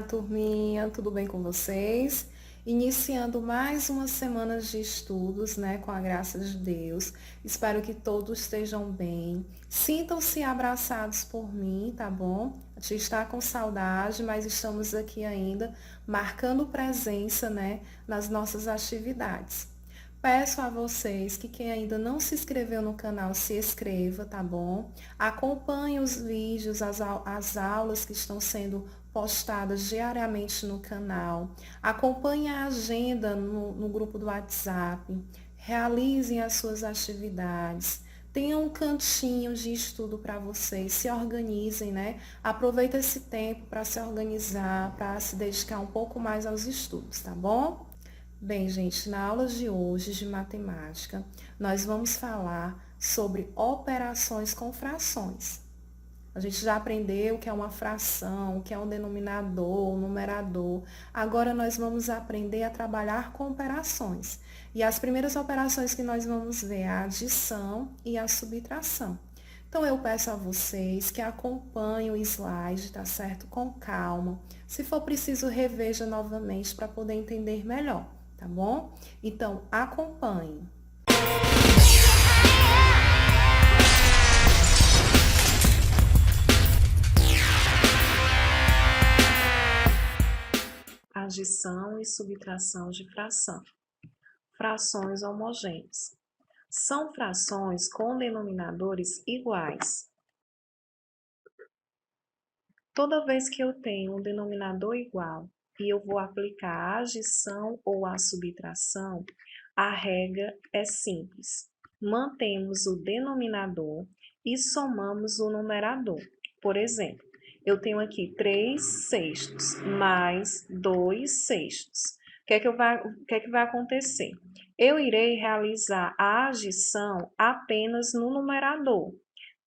turminha, tudo bem com vocês? Iniciando mais uma semana de estudos, né, com a graça de Deus. Espero que todos estejam bem. Sintam-se abraçados por mim, tá bom? A gente está com saudade, mas estamos aqui ainda marcando presença, né, nas nossas atividades. Peço a vocês que quem ainda não se inscreveu no canal, se inscreva, tá bom? Acompanhe os vídeos, as aulas que estão sendo postadas diariamente no canal. Acompanhe a agenda no grupo do WhatsApp. Realizem as suas atividades. Tenham um cantinho de estudo para vocês. Se organizem, né? Aproveita esse tempo para se organizar, para se dedicar um pouco mais aos estudos, tá bom? Bem, gente, na aula de hoje de matemática, nós vamos falar sobre operações com frações. A gente já aprendeu o que é uma fração, o que é um denominador, um numerador. Agora nós vamos aprender a trabalhar com operações. E as primeiras operações que nós vamos ver é a adição e a subtração. Então eu peço a vocês que acompanhem o slide, tá certo? Com calma. Se for preciso, reveja novamente para poder entender melhor, tá bom? Então acompanhe. Adição e subtração de fração. Frações homogêneas. São frações com denominadores iguais. Toda vez que eu tenho um denominador igual e eu vou aplicar a adição ou a subtração, a regra é simples. Mantemos o denominador e somamos o numerador. Por exemplo, eu tenho aqui 3 sextos mais 2 sextos. O que é que vai acontecer? Eu irei realizar a adição apenas no numerador.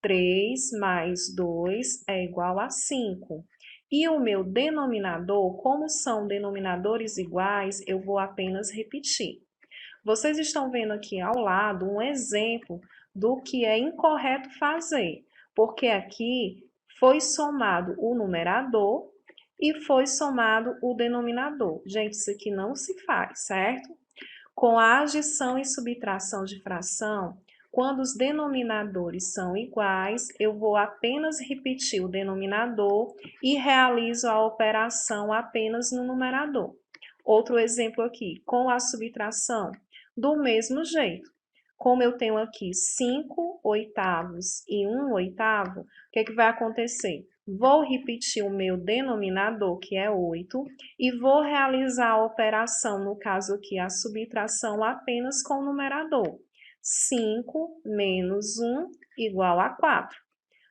3 mais 2 é igual a 5. E o meu denominador, como são denominadores iguais, eu vou apenas repetir. Vocês estão vendo aqui ao lado um exemplo do que é incorreto fazer, porque aqui foi somado o numerador e foi somado o denominador. Gente, isso aqui não se faz, certo? Com a adição e subtração de fração, quando os denominadores são iguais, eu vou apenas repetir o denominador e realizo a operação apenas no numerador. Outro exemplo aqui, com a subtração, do mesmo jeito. Como eu tenho aqui 5 oitavos e 1 oitavo, o que é que vai acontecer? Vou repetir o meu denominador, que é 8, e vou realizar a operação, no caso aqui, a subtração apenas com o numerador. 5 menos 1 igual a 4.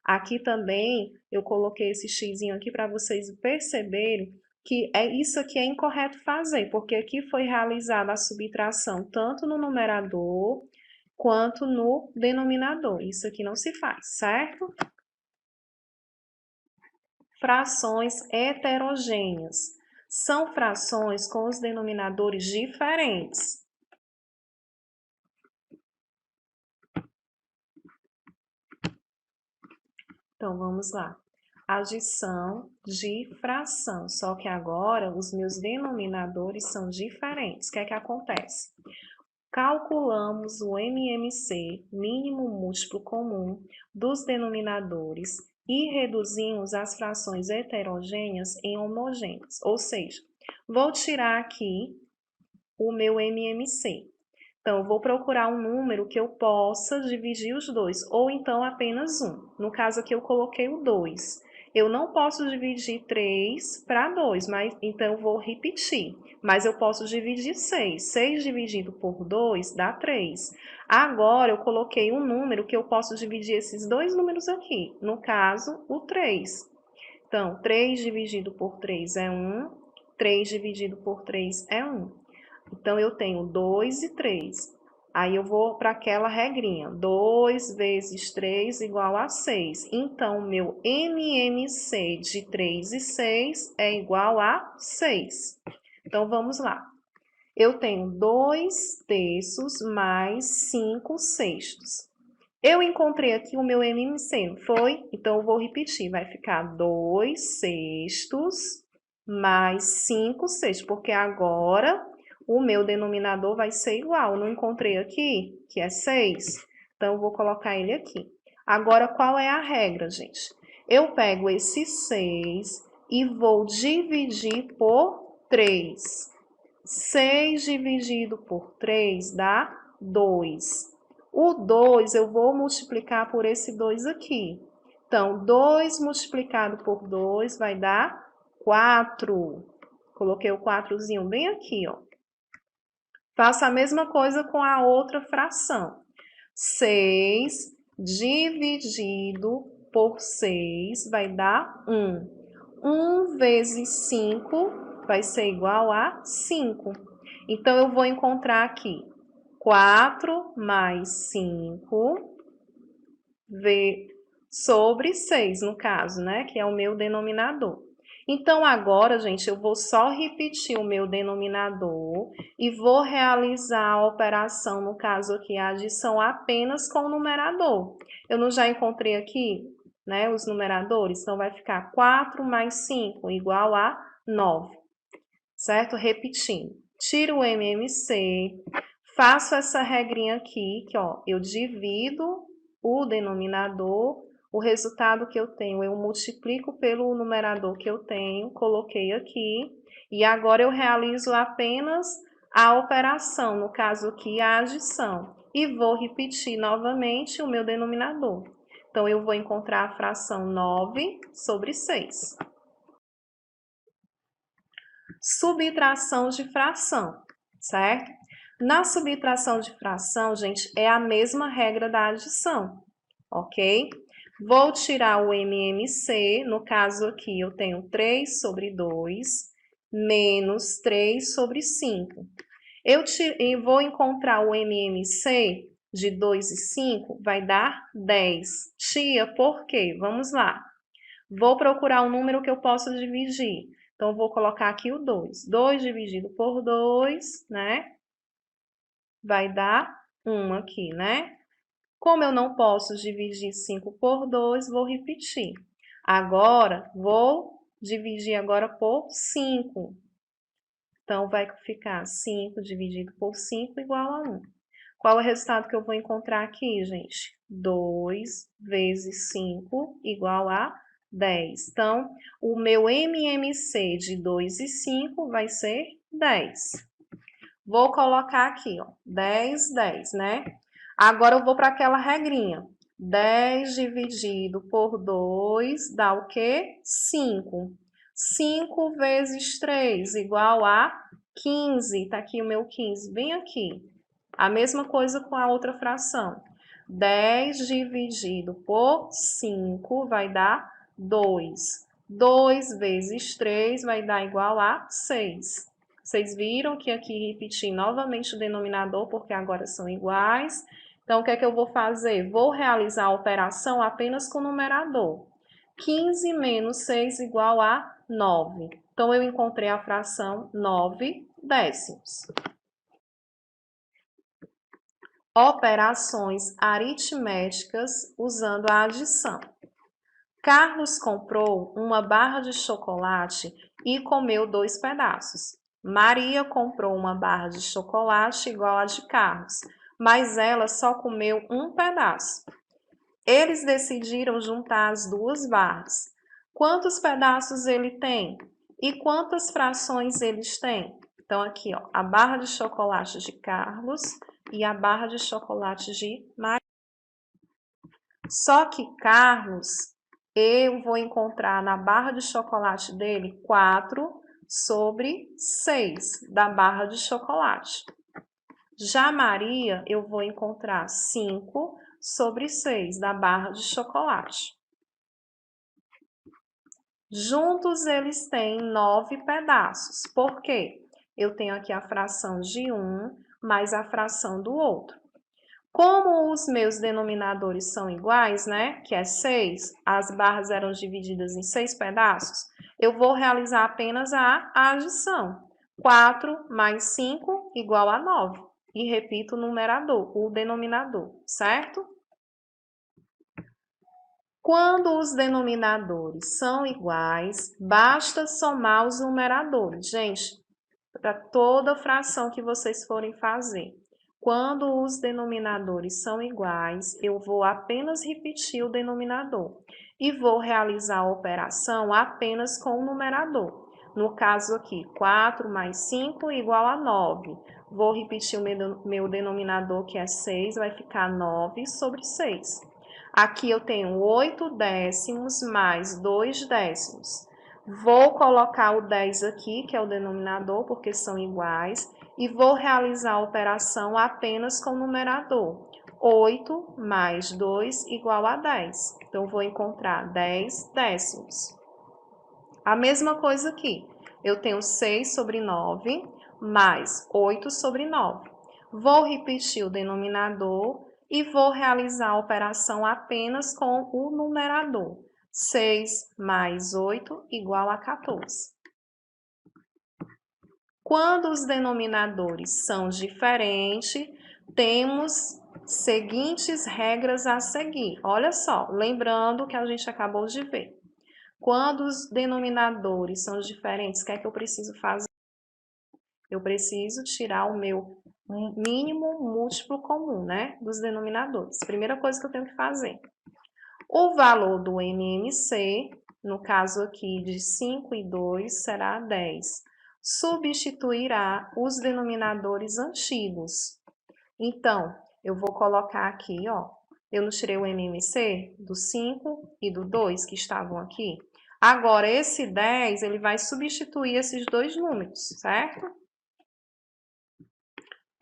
Aqui também eu coloquei esse xizinho aqui para vocês perceberem que isso aqui é incorreto fazer, porque aqui foi realizada a subtração tanto no numerador quanto no denominador. Isso aqui não se faz, certo? Frações heterogêneas. São frações com os denominadores diferentes. Então, vamos lá. Adição de fração, só que agora os meus denominadores são diferentes. O que é que acontece? Calculamos o MMC, mínimo múltiplo comum, dos denominadores e reduzimos as frações heterogêneas em homogêneas. Ou seja, vou tirar aqui o meu MMC. Então, eu vou procurar um número que eu possa dividir os dois, ou então apenas um. No caso aqui, eu coloquei o 2. Eu não posso dividir 3 para 2, mas então eu vou repetir. Mas eu posso dividir 6. 6 dividido por 2 dá 3. Agora, eu coloquei um número que eu posso dividir esses dois números aqui. No caso, o 3. Então, 3 dividido por 3 é 1. 3 dividido por 3 é 1. Então, eu tenho 2 e 3. Aí, eu vou para aquela regrinha. 2 vezes 3 igual a 6. Então, meu MMC de 3 e 6 é igual a 6. Então, vamos lá. Eu tenho 2 terços mais 5 sextos. Eu encontrei aqui o meu MMC, não foi? Então, eu vou repetir. Vai ficar 2 sextos mais 5 sextos, porque agora o meu denominador vai ser igual. Eu não encontrei aqui, que é 6, então eu vou colocar ele aqui. Agora, qual é a regra, gente? Eu pego esse 6 e vou dividir por 3. 6 dividido por 3 dá 2. O 2 eu vou multiplicar por esse 2 aqui. Então, 2 multiplicado por 2 vai dar 4. Coloquei o 4zinho bem aqui, ó. Faço a mesma coisa com a outra fração. 6 dividido por 6 vai dar 1. 1 vezes 5 vai ser igual a 5. Então, eu vou encontrar aqui 4 mais 5 sobre 6, no caso, né? Que é o meu denominador. Então, agora, gente, eu vou só repetir o meu denominador e vou realizar a operação, no caso aqui, a adição apenas com o numerador. Eu não já encontrei aqui, né, os numeradores? Então, vai ficar 4 mais 5 igual a 9, certo? Repetindo. Tiro o MMC, faço essa regrinha aqui, que ó, eu divido o denominador, o resultado que eu tenho eu multiplico pelo numerador que eu tenho, coloquei aqui, e agora eu realizo apenas a operação, no caso aqui a adição, e vou repetir novamente o meu denominador. Então, eu vou encontrar a fração 9 sobre 6. Subtração de fração, certo? Na subtração de fração, gente, é a mesma regra da adição, ok? Vou tirar o MMC, no caso aqui eu tenho 3 sobre 2, menos 3 sobre 5. Eu vou encontrar o MMC de 2 e 5, vai dar 10. Tia, por quê? Vamos lá. Vou procurar um número que eu possa dividir. Então, vou colocar aqui o 2. 2 dividido por 2, né? Vai dar 1 aqui, né? Como eu não posso dividir 5 por 2, vou repetir. Agora, vou dividir agora por 5. Então, vai ficar 5 dividido por 5 igual a 1. Qual é o resultado que eu vou encontrar aqui, gente? 2 vezes 5 igual a 10. Então, o meu MMC de 2 e 5 vai ser 10. Vou colocar aqui, ó, 10, 10, né? Agora eu vou para aquela regrinha. 10 dividido por 2 dá o quê? 5. 5 vezes 3 igual a 15. Tá aqui o meu 15, bem aqui. A mesma coisa com a outra fração. 10 dividido por 5 vai dar 2. 2 vezes 3 vai dar igual a 6. Vocês viram que aqui repeti novamente o denominador, porque agora são iguais. Então, o que é que eu vou fazer? Vou realizar a operação apenas com o numerador. 15 menos 6 igual a 9. Então, eu encontrei a fração 9 décimos. Operações aritméticas usando a adição. Carlos comprou uma barra de chocolate e comeu 2 pedaços. Maria comprou uma barra de chocolate igual a de Carlos, mas ela só comeu 1 pedaço. Eles decidiram juntar as 2 barras. Quantos pedaços ele tem? E quantas frações eles têm? Então, aqui, ó, a barra de chocolate de Carlos e a barra de chocolate de Maria. Só que Carlos, eu vou encontrar na barra de chocolate dele 4 sobre 6 da barra de chocolate. Já Maria, eu vou encontrar 5 sobre 6 da barra de chocolate. Juntos eles têm 9 pedaços. Por quê? Eu tenho aqui a fração de um mais a fração do outro. Como os meus denominadores são iguais, né, que é 6, as barras eram divididas em 6 pedaços, eu vou realizar apenas a adição. 4 mais 5 igual a 9. E repito o numerador, o denominador, certo? Quando os denominadores são iguais, basta somar os numeradores. Gente, para toda fração que vocês forem fazer, quando os denominadores são iguais, eu vou apenas repetir o denominador e vou realizar a operação apenas com o numerador. No caso aqui, 4 mais 5 igual a 9. Vou repetir o meu denominador, que é 6, vai ficar 9 sobre 6. Aqui eu tenho 8 décimos mais 2 décimos. Vou colocar o 10 aqui, que é o denominador, porque são iguais, e vou realizar a operação apenas com o numerador. 8 mais 2 igual a 10. Então, vou encontrar 10 décimos. A mesma coisa aqui. Eu tenho 6 sobre 9 mais 8 sobre 9. Vou repetir o denominador e vou realizar a operação apenas com o numerador. 6 mais 8 igual a 14. Quando os denominadores são diferentes, temos seguintes regras a seguir. Olha só, lembrando que a gente acabou de ver. Quando os denominadores são diferentes, o que é que eu preciso fazer? Eu preciso tirar o meu mínimo múltiplo comum, né, dos denominadores. Primeira coisa que eu tenho que fazer. O valor do MMC, no caso aqui de 5 e 2, será 10. Substituirá os denominadores antigos. Então, eu vou colocar aqui, ó, eu não tirei o MMC do 5 e do 2 que estavam aqui. Agora, esse 10, ele vai substituir esses dois números, certo?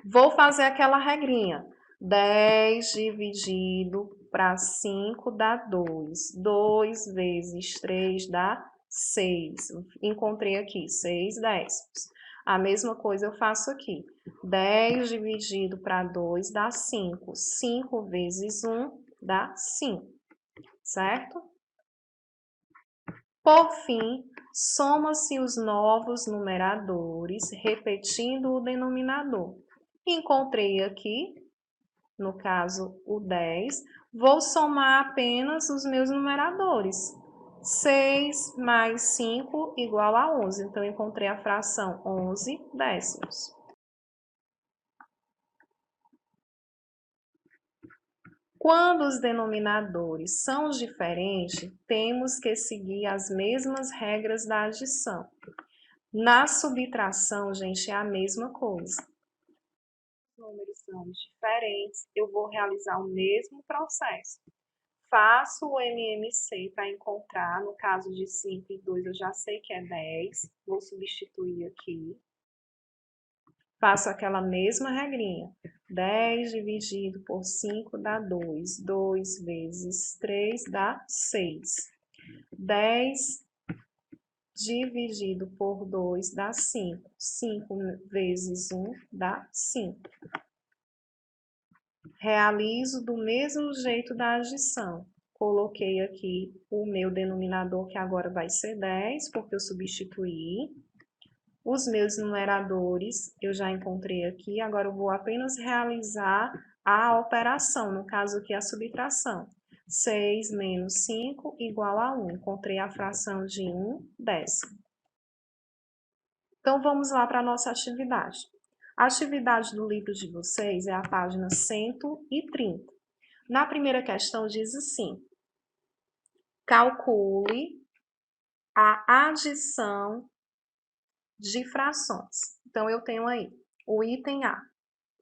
Vou fazer aquela regrinha. 10 dividido para 5 dá 2. 2 vezes 3 dá 6. Encontrei aqui 6 décimos. A mesma coisa eu faço aqui. 10 dividido para 2 dá 5. 5 vezes 1 dá 5. Certo? Por fim, soma-se os novos numeradores, repetindo o denominador. Encontrei aqui, no caso, o 10. Vou somar apenas os meus numeradores. 6 mais 5 igual a 11. Então, encontrei a fração 11 décimos. Quando os denominadores são diferentes, temos que seguir as mesmas regras da adição. Na subtração, gente, é a mesma coisa. Os números são diferentes, eu vou realizar o mesmo processo. Faço o MMC para encontrar, no caso de 5 e 2 eu já sei que é 10, vou substituir aqui. Faço aquela mesma regrinha. 10 dividido por 5 dá 2. 2 vezes 3 dá 6. 10 dividido por 2 dá 5. 5 vezes 1 dá 5. Realizo do mesmo jeito da adição. Coloquei aqui o meu denominador, que agora vai ser 10, porque eu substituí. Os meus numeradores eu já encontrei aqui, agora eu vou apenas realizar a operação, no caso aqui a subtração. 6 menos 5 igual a 1. Encontrei a fração de 1 décimo. Então, vamos lá para a nossa atividade. A atividade do livro de vocês é a página 130. Na primeira questão diz assim: calcule a adição de frações. Então, eu tenho aí o item A,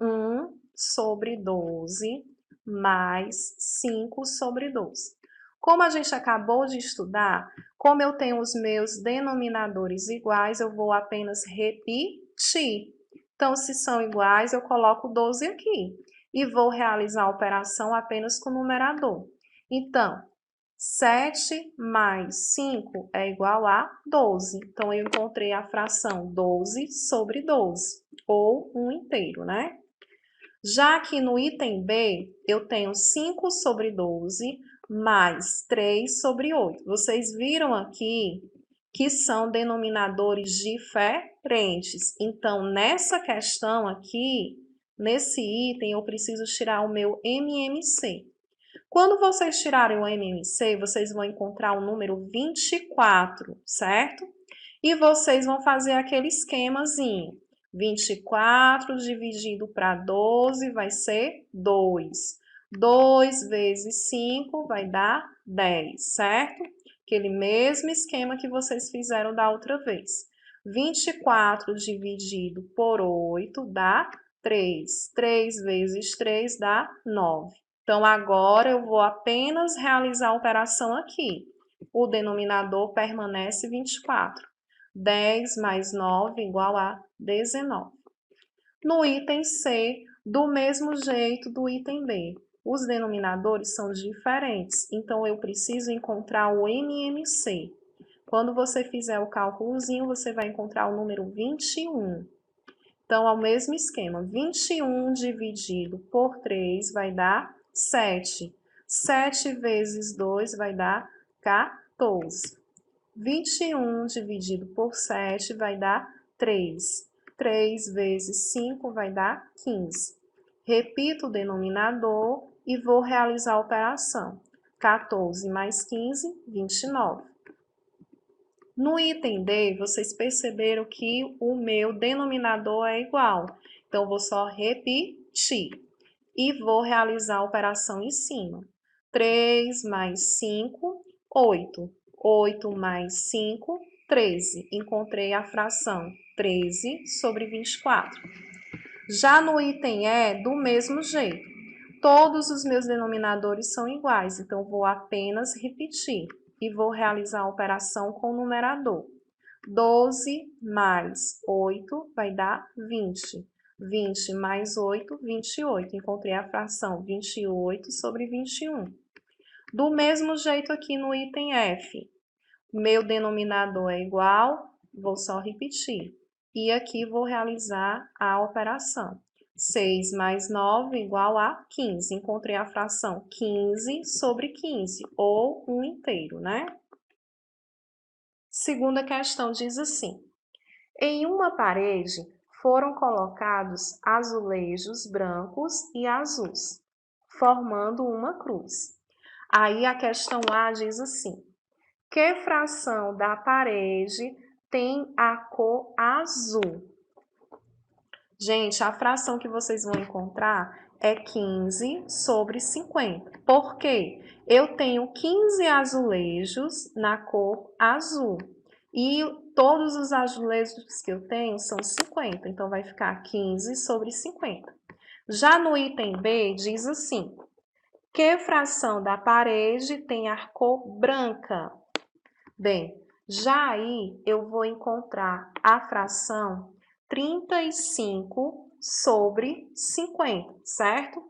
1 sobre 12 mais 5 sobre 12. Como a gente acabou de estudar, como eu tenho os meus denominadores iguais, eu vou apenas repetir. Então, se são iguais, eu coloco 12 aqui. E vou realizar a operação apenas com o numerador. Então, 7 mais 5 é igual a 12. Então, eu encontrei a fração 12 sobre 12, ou 1 inteiro, né? Já que no item B, eu tenho 5 sobre 12 mais 3 sobre 8. Vocês viram aqui que são denominadores diferentes. Então, nessa questão aqui, nesse item, eu preciso tirar o meu MMC. Quando vocês tirarem o MMC, vocês vão encontrar o número 24, certo? E vocês vão fazer aquele esquemazinho. 24 dividido para 12 vai ser 2. 2 vezes 5 vai dar 10, certo? Aquele mesmo esquema que vocês fizeram da outra vez. 24 dividido por 8 dá 3. 3 vezes 3 dá 9. Então, agora eu vou apenas realizar a operação aqui. O denominador permanece 24. 10 mais 9 igual a 19. No item C, do mesmo jeito do item B, os denominadores são diferentes, então eu preciso encontrar o MMC. Quando você fizer o cálculozinho, você vai encontrar o número 21. Então, é o mesmo esquema, 21 dividido por 3 vai dar 7. 7 vezes 2 vai dar 14. 21 dividido por 7 vai dar 3. 3 vezes 5 vai dar 15. Repito o denominador e vou realizar a operação. 14 mais 15, 29. No item D, vocês perceberam que o meu denominador é igual. Então, vou só repetir e vou realizar a operação em cima. 3 mais 5, 8. 8 mais 5, 13. Encontrei a fração 13 sobre 24. Já no item E, do mesmo jeito. Todos os meus denominadores são iguais, então vou apenas repetir e vou realizar a operação com o numerador. 12 mais 8 vai dar 20. 20 mais 8, 28. Encontrei a fração 28 sobre 21. Do mesmo jeito aqui no item F. Meu denominador é igual, vou só repetir. E aqui vou realizar a operação. 6 mais 9 igual a 15. Encontrei a fração 15 sobre 15, ou 1 inteiro, né? Segunda questão diz assim: em uma parede foram colocados azulejos brancos e azuis, formando uma cruz. Aí a questão A diz assim: que fração da parede tem a cor azul? Gente, a fração que vocês vão encontrar é 15 sobre 50. Por quê? Eu tenho 15 azulejos na cor azul. E todos os azulejos que eu tenho são 50. Então, vai ficar 15 sobre 50. Já no item B, diz assim: que fração da parede tem a cor branca? Bem, já aí eu vou encontrar a fração 35 sobre 50, certo?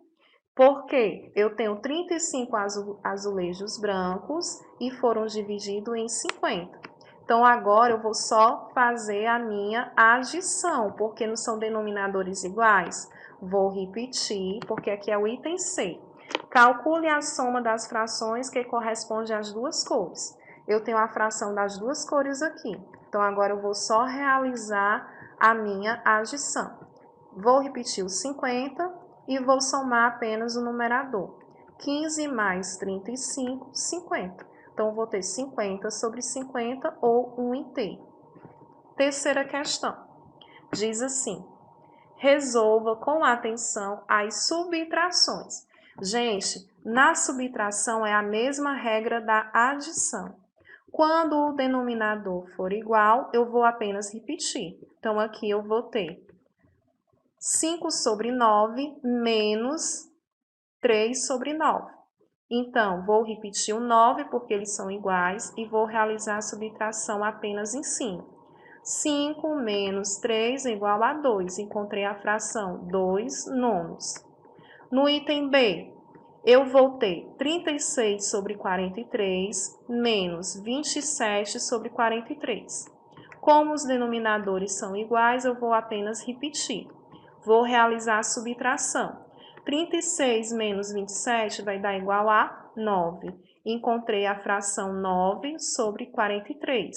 Porque eu tenho 35 azulejos brancos e foram divididos em 50. Então, agora eu vou só fazer a minha adição, porque não são denominadores iguais. Vou repetir, porque aqui é o item C. Calcule a soma das frações que corresponde às duas cores. Eu tenho a fração das duas cores aqui. Então, agora eu vou só realizar a minha adição. Vou repetir os 50 e vou somar apenas o numerador. 15 mais 35, 50. Então, vou ter 50 sobre 50 ou 1 inteiro. Terceira questão. Diz assim: resolva com atenção as subtrações. Gente, na subtração é a mesma regra da adição. Quando o denominador for igual, eu vou apenas repetir. Então, aqui eu vou ter 5 sobre 9 menos 3 sobre 9. Então, vou repetir o 9 porque eles são iguais e vou realizar a subtração apenas em cima. 5 menos 3 é igual a 2. Encontrei a fração 2 nonos. No item B, eu vou ter 36 sobre 43 menos 27 sobre 43. Como os denominadores são iguais, eu vou apenas repetir. Vou realizar a subtração. 36 menos 27 vai dar igual a 9. Encontrei a fração 9 sobre 43.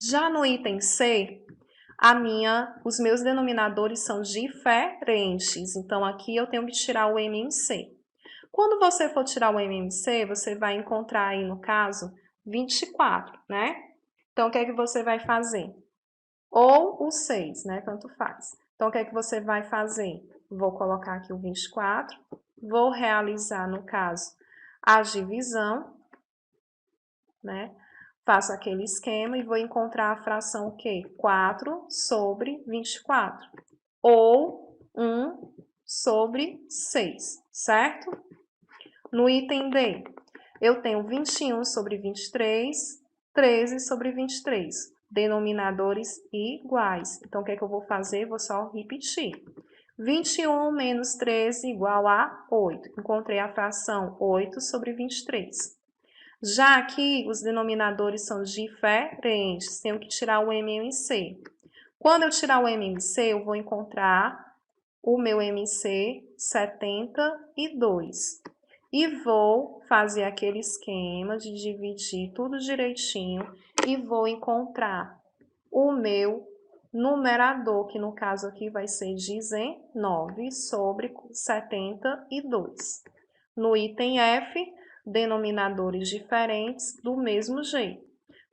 Já no item C, os meus denominadores são diferentes. Então, aqui eu tenho que tirar o MMC. Quando você for tirar o MMC, você vai encontrar aí, no caso, 24, né? Então, o que é que você vai fazer? Ou o 6, né? Tanto faz. Então, o que é que você vai fazer? Vou colocar aqui o 24, vou realizar, no caso, a divisão, né? Faço aquele esquema e vou encontrar a fração o quê? 4 sobre 24. Ou 1 sobre 6, certo? No item D, eu tenho 21 sobre 23, 13 sobre 23, denominadores iguais. Então, o que é que eu vou fazer? Vou só repetir. 21 menos 13 igual a 8. Encontrei a fração 8 sobre 23. Já aqui, os denominadores são diferentes, tenho que tirar o MMC. Quando eu tirar o MMC, eu vou encontrar o meu MC 72. E vou fazer aquele esquema de dividir tudo direitinho e vou encontrar o meu numerador, que no caso aqui vai ser 19 sobre 72. No item F, denominadores diferentes do mesmo jeito.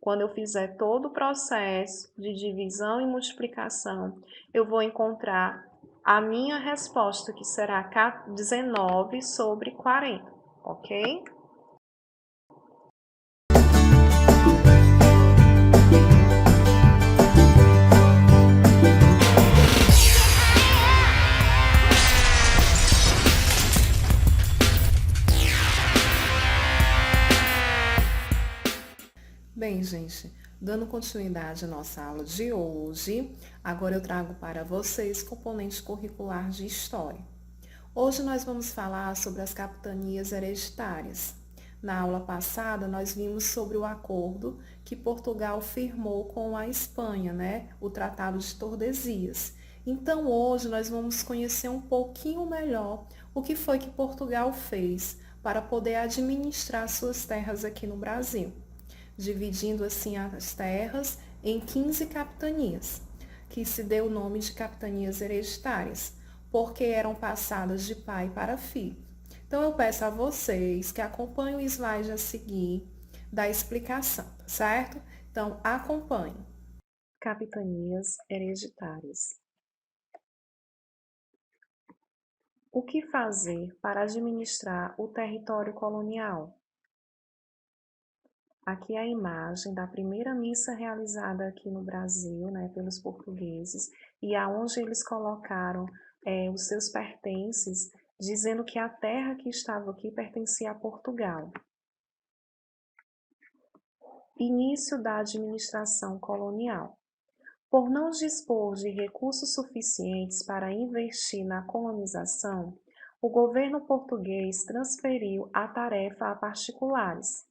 Quando eu fizer todo o processo de divisão e multiplicação, eu vou encontrar a minha resposta, que será 19 sobre 40, ok? Bem, gente, dando continuidade à nossa aula de hoje, agora eu trago para vocês componente curricular de História. Hoje nós vamos falar sobre as capitanias hereditárias. Na aula passada, nós vimos sobre o acordo que Portugal firmou com a Espanha, né? O Tratado de Tordesilhas. Então, hoje nós vamos conhecer um pouquinho melhor o que foi que Portugal fez para poder administrar suas terras aqui no Brasil, dividindo assim as terras em 15 capitanias, que se deu o nome de capitanias hereditárias, porque eram passadas de pai para filho. Então eu peço a vocês que acompanhem o slide a seguir da explicação, tá certo? Então acompanhem. Capitanias hereditárias. O que fazer para administrar o território colonial? Aqui é a imagem da primeira missa realizada aqui no Brasil, né, pelos portugueses, e aonde eles colocaram os seus pertences, dizendo que a terra que estava aqui pertencia a Portugal. Início da administração colonial. Por não dispor de recursos suficientes para investir na colonização, o governo português transferiu a tarefa a particulares.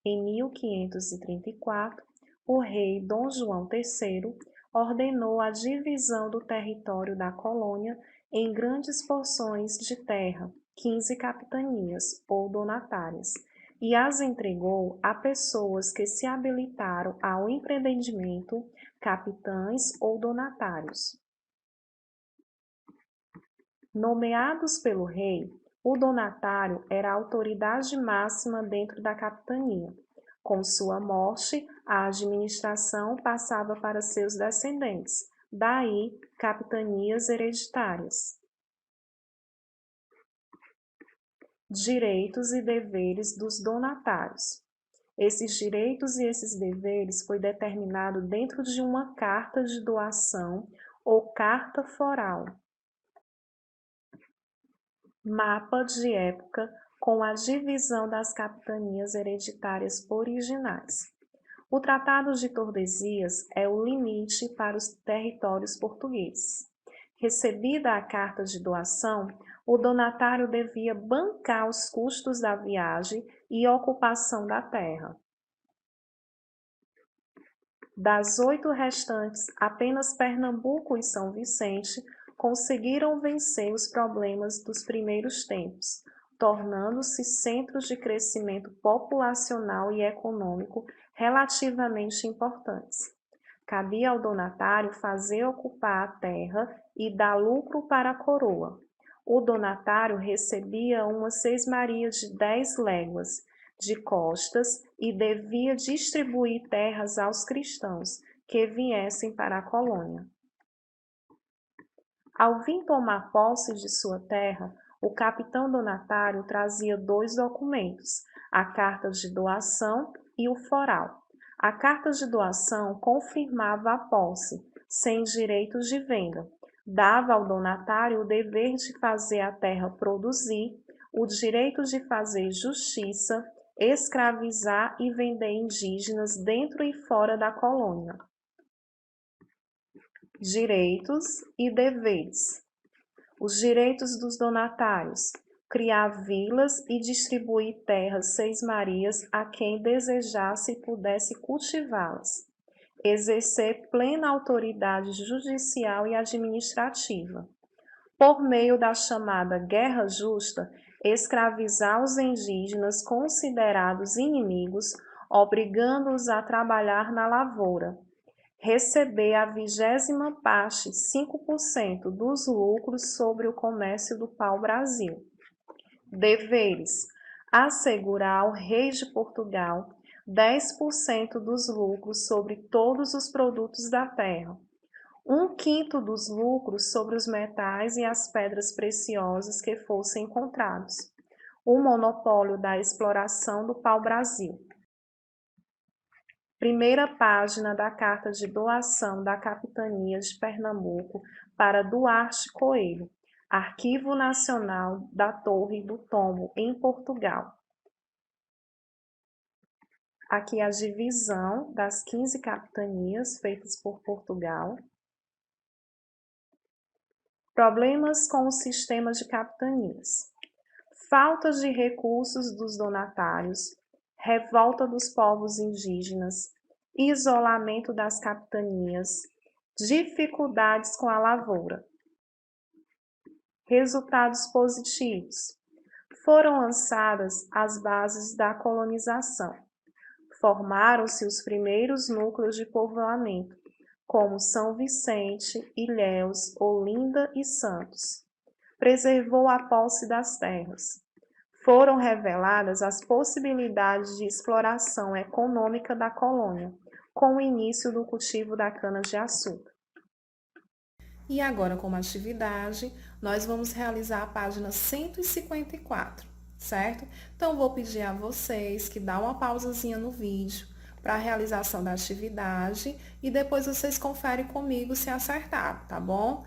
Em 1534, o rei Dom João III ordenou a divisão do território da colônia em grandes porções de terra, 15 capitanias ou donatárias, e as entregou a pessoas que se habilitaram ao empreendimento, capitães ou donatários. Nomeados pelo rei, o donatário era a autoridade máxima dentro da capitania. Com sua morte, a administração passava para seus descendentes, daí capitanias hereditárias. Direitos e deveres dos donatários. Esses direitos e esses deveres foi determinado dentro de uma carta de doação ou carta foral. Mapa de época com a divisão das capitanias hereditárias originais. O Tratado de Tordesilhas é o limite para os territórios portugueses. Recebida a carta de doação, o donatário devia bancar os custos da viagem e ocupação da terra. Das 8 restantes, apenas Pernambuco e São Vicente conseguiram vencer os problemas dos primeiros tempos, tornando-se centros de crescimento populacional e econômico relativamente importantes. Cabia ao donatário fazer ocupar a terra e dar lucro para a coroa. O donatário recebia uma sesmaria de 10 léguas de costas e devia distribuir terras aos cristãos que viessem para a colônia. Ao vir tomar posse de sua terra, o capitão donatário trazia 2 documentos, a carta de doação e o foral. A carta de doação confirmava a posse, sem direitos de venda. Dava ao donatário o dever de fazer a terra produzir, o direito de fazer justiça, escravizar e vender indígenas dentro e fora da colônia. Direitos e deveres. Os direitos dos donatários: criar vilas e distribuir terras sesmarias a quem desejasse e pudesse cultivá-las. Exercer plena autoridade judicial e administrativa. Por meio da chamada guerra justa, escravizar os indígenas considerados inimigos, obrigando-os a trabalhar na lavoura. Receber a 20ª parte, 5% dos lucros sobre o comércio do pau-brasil. Deveres: assegurar ao rei de Portugal 10% dos lucros sobre todos os produtos da terra, 1/5 dos lucros sobre os metais e as pedras preciosas que fossem encontrados, o monopólio da exploração do pau-brasil. Primeira página da carta de doação da Capitania de Pernambuco para Duarte Coelho, Arquivo Nacional da Torre do Tombo, em Portugal. Aqui a divisão das 15 capitanias feitas por Portugal. Problemas com o sistema de capitanias. Falta de recursos dos donatários, revolta dos povos indígenas, isolamento das capitanias, dificuldades com a lavoura. Resultados positivos. Foram lançadas as bases da colonização. Formaram-se os primeiros núcleos de povoamento, como São Vicente, Ilhéus, Olinda e Santos. Preservou a posse das terras. Foram reveladas as possibilidades de exploração econômica da colônia, com o início do cultivo da cana-de-açúcar. E agora, como atividade, nós vamos realizar a página 154, certo? Então, vou pedir a vocês que dão uma pausazinha no vídeo para a realização da atividade e depois vocês conferem comigo se acertaram, tá bom?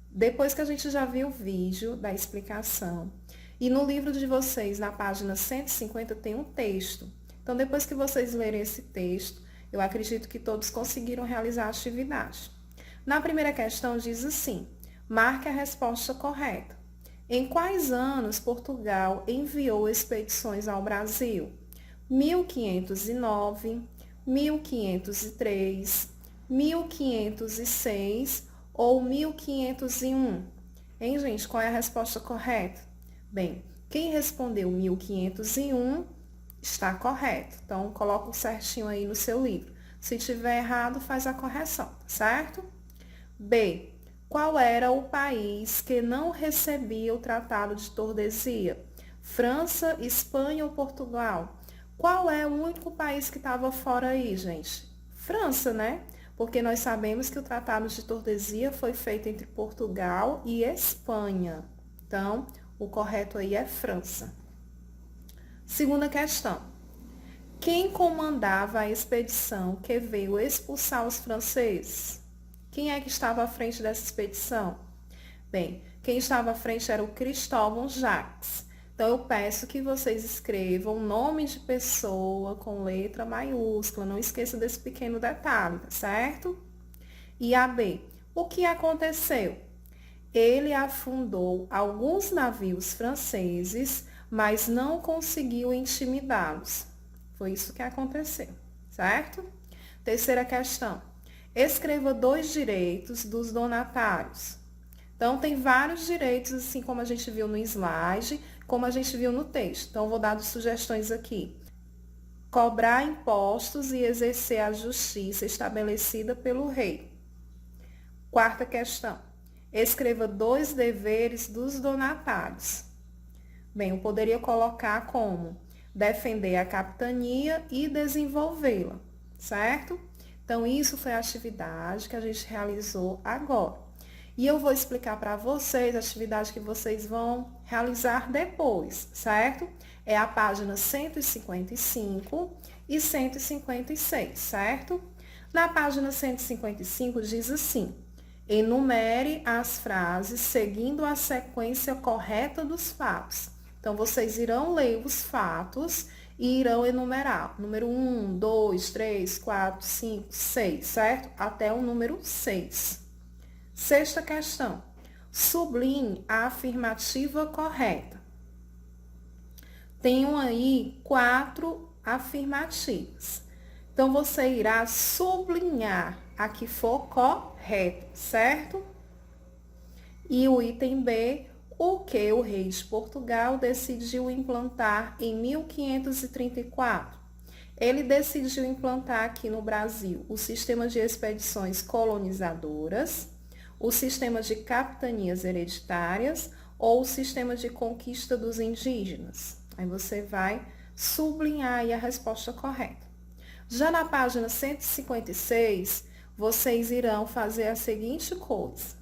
Depois que a gente já viu o vídeo da explicação, e no livro de vocês, na página 150, tem um texto. Então, depois que vocês lerem esse texto, eu acredito que todos conseguiram realizar a atividade. Na primeira questão diz assim: marque a resposta correta. Em quais anos Portugal enviou expedições ao Brasil? 1509, 1503, 1506 ou 1501? Hein, gente? Qual é a resposta correta? Bem, quem respondeu 1501 está correto. Então, coloca o certinho aí no seu livro. Se tiver errado, faz a correção, certo? B. Qual era o país que não recebia o Tratado de Tordesia? França, Espanha ou Portugal? Qual é o único país que estava fora aí, gente? França, né? Porque nós sabemos que o Tratado de Tordesia foi feito entre Portugal e Espanha. Então, o correto aí é França. Segunda questão. Quem comandava a expedição que veio expulsar os franceses? Quem é que estava à frente dessa expedição? Bem, quem estava à frente era o Cristóvão Jacques. Então, eu peço que vocês escrevam o nome de pessoa com letra maiúscula. Não esqueça desse pequeno detalhe, tá certo? E a B. O que aconteceu? Ele afundou alguns navios franceses, mas não conseguiu intimidá-los. Foi isso que aconteceu, certo? Terceira questão. Escreva 2 direitos dos donatários. Então, tem vários direitos, assim como a gente viu no slide, como a gente viu no texto. Então, vou dar sugestões aqui. cobrar impostos e exercer a justiça estabelecida pelo rei. Quarta questão. Escreva 2 deveres dos donatários. Bem, eu poderia colocar como defender a capitania e desenvolvê-la, certo? Então, isso foi a atividade que a gente realizou agora. E eu vou explicar para vocês a atividade que vocês vão realizar depois, certo? É a página 155 e 156, certo? Na página 155 diz assim: enumere as frases seguindo a sequência correta dos fatos. Então, vocês irão ler os fatos e irão enumerar. Número 1, 2, 3, 4, 5, 6, certo? Até o número 6. Sexta questão. Sublinhe a afirmativa correta. Tenho aí 4 afirmativas. Então, você irá sublinhar a que for correta, certo? E o item B, o que o rei de Portugal decidiu implantar em 1534? Ele decidiu implantar aqui no Brasil o sistema de expedições colonizadoras, o sistema de capitanias hereditárias ou o sistema de conquista dos indígenas. Aí você vai sublinhar aí a resposta correta. Já na página 156, vocês irão fazer a seguinte coisa: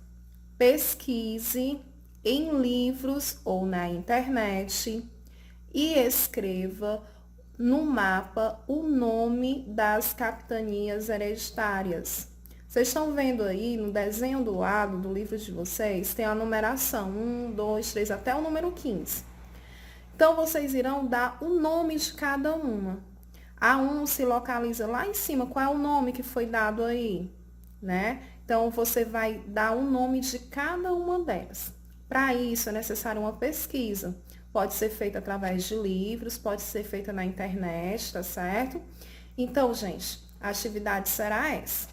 pesquise em livros ou na internet e escreva no mapa o nome das capitanias hereditárias. Vocês estão vendo aí no desenho do lado do livro de vocês, tem a numeração 1, 2, 3, até o número 15. Então, vocês irão dar o nome de cada uma. A 1 se localiza lá em cima. Qual é o nome que foi dado aí? Né? Então, você vai dar o nome de cada uma delas. Para isso, é necessário uma pesquisa. Pode ser feita através de livros, pode ser feita na internet, tá certo? Então, gente, a atividade será essa.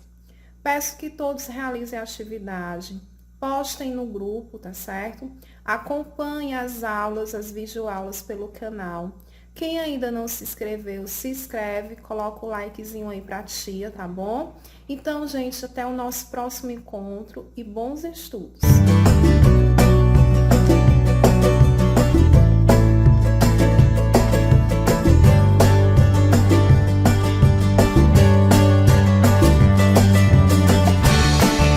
Peço que todos realizem a atividade, postem no grupo, tá certo? Acompanhem as aulas, as videoaulas pelo canal. Quem ainda não se inscreveu, se inscreve, coloca o likezinho aí pra tia, tá bom? Então, gente, até o nosso próximo encontro e bons estudos!